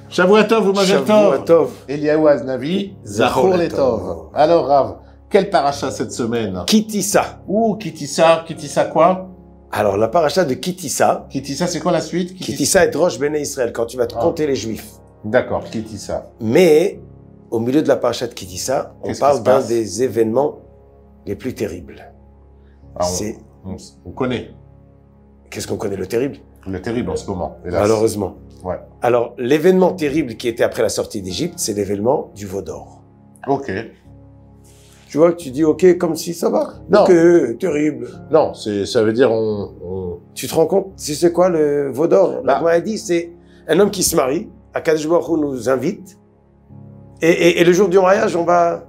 Shavua Tov ou Mazel Shavua Tov. Eliyahu Aznavi, Zachor Letov. Alors Rav, quelle paracha cette semaine? Kitissa. Ouh, Kitissa, Kitissa quoi? Alors la paracha de Kitissa. Kitissa, c'est quoi la suite? Kitissa est Rosh Bnei Israël, quand tu vas te compter les Juifs. D'accord, Kitissa. Mais, au milieu de la paracha de Kitissa, on parle d'un des événements les plus terribles. Ah, on connaît. Qu'est-ce qu'on connaît? Le terrible? Le terrible en ce moment, hélas. Malheureusement. Ouais. Alors, l'événement terrible qui était après la sortie d'Égypte, c'est l'événement du veau d'or. Ok. Tu vois, tu dis ok, comme si ça va. Non. Ok, terrible. Non, ça veut dire Tu te rends compte, c'est quoi le veau d'or? La Gemara a dit, c'est un homme qui se marie, Akadosh Baruch Hu nous invite, et le jour du mariage, on va...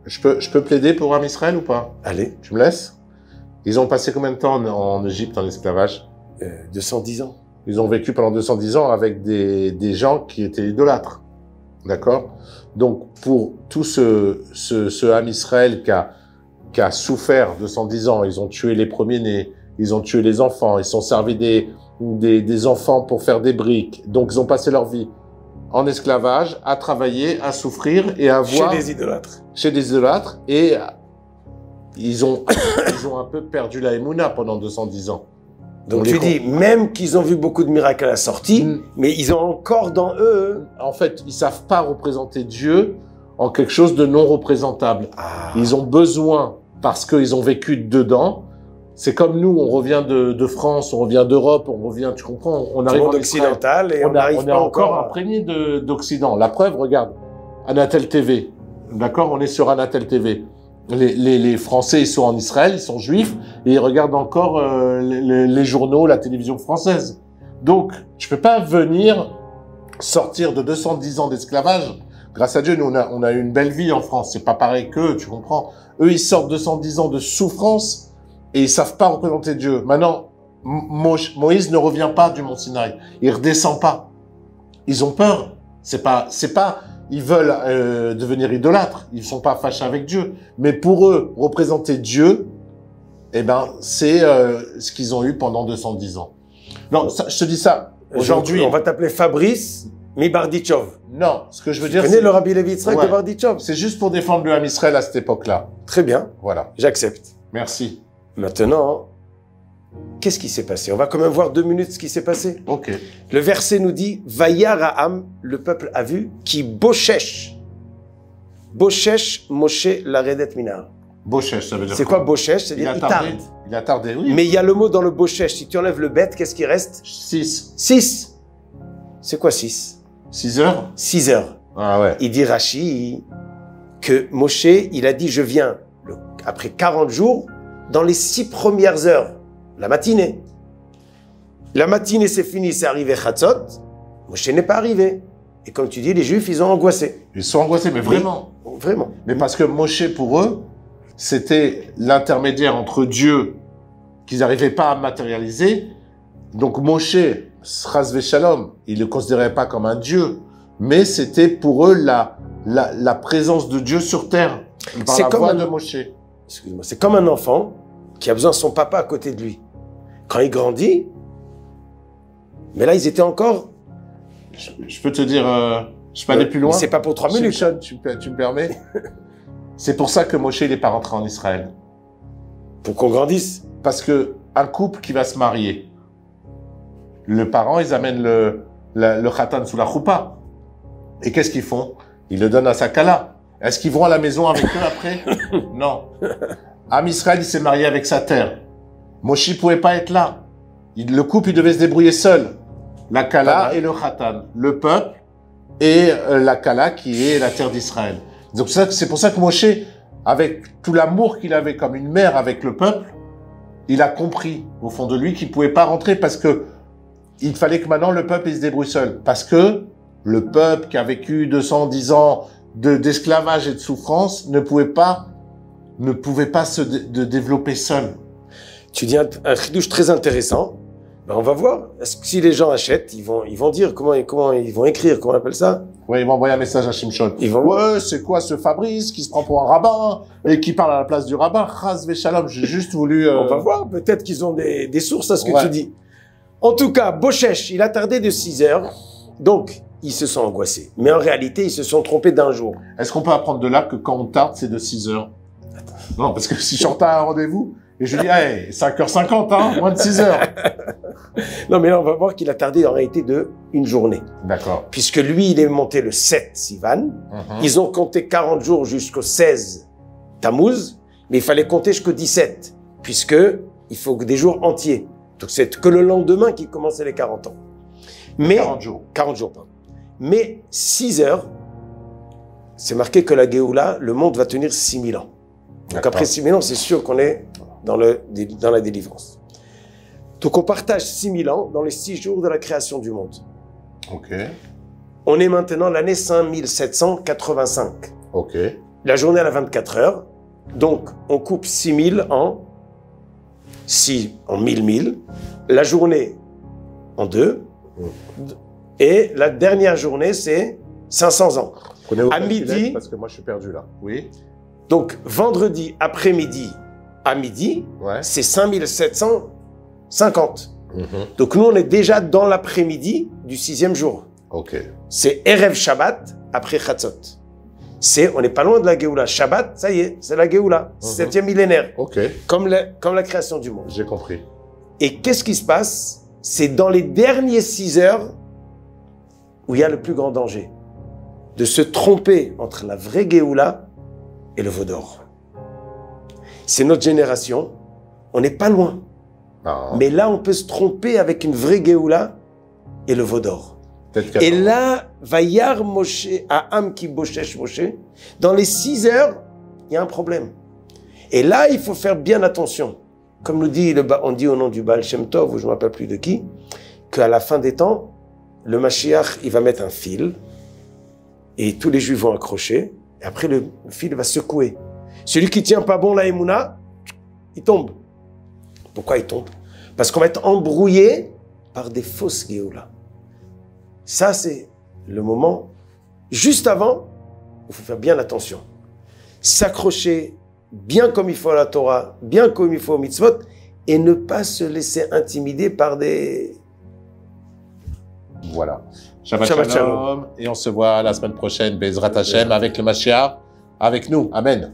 Je peux plaider pour Am Israël ou pas? Allez. Tu me laisses? Ils ont passé combien de temps en Égypte en esclavage? 210 ans. Ils ont vécu pendant 210 ans avec des gens qui étaient idolâtres. D'accord? Donc, pour tout ce Ham Israël qui a souffert 210 ans, ils ont tué les premiers-nés, ils ont tué les enfants, ils sont servis des enfants pour faire des briques. Donc, ils ont passé leur vie en esclavage, à travailler, à souffrir et à voir... Chez des idolâtres. Chez des idolâtres. Et ils ont un peu perdu la Emouna pendant 210 ans. Donc tu dis, même qu'ils ont vu beaucoup de miracles à la sortie, mais ils ont encore dans eux... En fait, ils savent pas représenter Dieu en quelque chose de non représentable. Ah. Ils ont besoin, parce qu'ils ont vécu dedans, c'est comme nous, on revient de France, on revient d'Europe, on revient, tu comprends, on arrive en occidental et on est encore imprégné d'Occident. La preuve, regarde, Anatel TV, d'accord, on est sur Anatel TV. Les Français, ils sont en Israël, ils sont juifs, et ils regardent encore les journaux, la télévision française. Donc, je peux pas venir sortir de 210 ans d'esclavage. Grâce à Dieu, nous, on a eu une belle vie en France. C'est pas pareil qu'eux, tu comprends. Eux, ils sortent 210 ans de souffrance, et ils savent pas représenter Dieu. Maintenant, Moïse ne revient pas du mont Sinaï. Il redescend pas. Ils ont peur. C'est pas, ils veulent devenir idolâtres, ils sont pas fâchés avec Dieu. Mais pour eux, représenter Dieu, eh ben, c'est ce qu'ils ont eu pendant 210 ans. Non, ça, je te dis ça. Aujourd'hui, on va t'appeler Fabrice Mibardichov. Non, ce que je veux dire, tu connais le Rabbi Levi Yitzhak de Bardichov? C'est juste pour défendre le Ham Israël à cette époque-là. Très bien. Voilà. J'accepte. Merci. Maintenant, qu'est-ce qui s'est passé? On va quand même voir 2 minutes ce qui s'est passé. Ok. Le verset nous dit, Vayar Ha'am, le peuple a vu, qui Boshesh. Boshesh, Moshe, Laredet Minar. Boshesh, ça veut dire c'est quoi Boshesh? C'est-à-dire il tarde. Il a tardé, oui. Mais il y a le mot dans le Boshesh. Si tu enlèves le bête, qu'est-ce qui reste? 6. 6. C'est quoi 6? 6 heures? 6 heures. Ah ouais. Il dit Rashi que Moshe, il a dit, je viens après 40 jours, dans les 6 premières heures. La matinée. La matinée, c'est fini, c'est arrivé Chatzot. Moshe n'est pas arrivé. Et comme tu dis, les Juifs, ils ont angoissé. Ils sont angoissés, mais vraiment. Oui, vraiment. Mais parce que Moshe, pour eux, c'était l'intermédiaire entre Dieu qu'ils n'arrivaient pas à matérialiser. Donc Moshe, Sras Shalom, ils ne le considéraient pas comme un Dieu. Mais c'était pour eux la présence de Dieu sur terre. Par la voix de Moshe. Excuse-moi, c'est comme un enfant qui a besoin de son papa à côté de lui. Quand il grandit, mais là, ils étaient encore... Je peux te dire, je peux aller plus loin. C'est pas pour 3 minutes. Shimshon, tu me permets? C'est pour ça que Moshe, il n'est pas rentré en Israël. Pour qu'on grandisse. Parce que un couple qui va se marier, le parent, ils amènent le khatan sous la choupa. Et qu'est-ce qu'ils font? Ils le donnent à sa kala. Est-ce qu'ils vont à la maison avec eux après? Non. Am Israël, il s'est marié avec sa terre. Moshe ne pouvait pas être là. Le couple, il devait se débrouiller seul. La kala et le khatan. Le peuple et la kala qui est la terre d'Israël. Donc c'est pour ça que Moshe, avec tout l'amour qu'il avait comme une mère avec le peuple, il a compris au fond de lui qu'il ne pouvait pas rentrer parce que il fallait que maintenant le peuple il se débrouille seul. Parce que le peuple qui a vécu 210 ans d'esclavage et de souffrance ne pouvait pas se développer seul. Tu dis un chidouche très intéressant. Ben, on va voir. Est-ce que si les gens achètent, ils vont dire comment ils vont écrire, comment on appelle ça? Oui, ils vont envoyer un message à Shimshon. Ils vont. Ouais, c'est quoi ce Fabrice qui se prend pour un rabbin et qui parle à la place du rabbin? Chas Shalom, j'ai juste voulu... On va voir. Peut-être qu'ils ont des sources à ce que Ouais. tu dis. En tout cas, Boshesh, il a tardé de 6 heures. Donc, ils se sont angoissés. Mais en réalité, ils se sont trompés d'un jour. Est-ce qu'on peut apprendre de là que quand on tarde, c'est de 6 heures? Non, parce que si je suis en retard à un rendez-vous, et je dis, hey, 5h50, hein, moins de 6 heures. Non, mais là, on va voir qu'il a tardé en réalité de une journée. D'accord. Puisque lui, il est monté le 7 Sivan. Ils ont compté 40 jours jusqu'au 16 Tammuz, mais il fallait compter jusqu'au 17, puisque il faut des jours entiers. Donc c'est que le lendemain qui commençait les 40 ans. Mais 40 jours. 40 jours, pardon. Mais 6 heures, c'est marqué que la Géoula, le monde va tenir 6000 ans. Donc après 6000 ans, c'est sûr qu'on est dans la délivrance. Donc on partage 6000 ans dans les 6 jours de la création du monde. Ok. On est maintenant l'année 5785. Ok. La journée, elle a 24 heures. Donc, on coupe 6000 en 1000. La journée en 2. Et la dernière journée, c'est 500 ans. Prenez vos À calculettes, midi. parce que moi, je suis perdu là. Oui. Donc, vendredi après-midi à midi, Ouais. c'est 5750. Donc, nous, on est déjà dans l'après-midi du 6e jour. Ok. C'est Erev Shabbat après Chatzot. On n'est pas loin de la Géoula. Shabbat, ça y est, c'est la Géoula. 7e millénaire. Ok. Comme la création du monde. J'ai compris. Et qu'est-ce qui se passe? C'est dans les derniers 6 heures où il y a le plus grand danger. De se tromper entre la vraie Géoula et le veau d'or. C'est notre génération. On n'est pas loin. Non. Mais là, on peut se tromper avec une vraie Géoula et le veau d'or. Peut-être Et là, Vayar Moshe, Ha'am ki Boshesh Moshe, dans les 6 heures, il y a un problème. Et là, il faut faire bien attention. Comme nous dit, on dit au nom du Baal Shem Tov, ou je ne me rappelle plus de qui, qu'à la fin des temps, le Mashiach, il va mettre un fil, et tous les Juifs vont accrocher, et après le fil va secouer. Celui qui tient pas bon la Emouna, il tombe. Pourquoi il tombe? Parce qu'on va être embrouillé par des fausses Géoula. Ça, c'est le moment, juste avant, il faut faire bien attention. S'accrocher bien comme il faut à la Torah, bien comme il faut au mitzvot, et ne pas se laisser intimider par des... Voilà. Shabbat Shabbat Shalom. Et on se voit la semaine prochaine, Bezrat Hashem, avec le Mashiach, avec nous. Amen.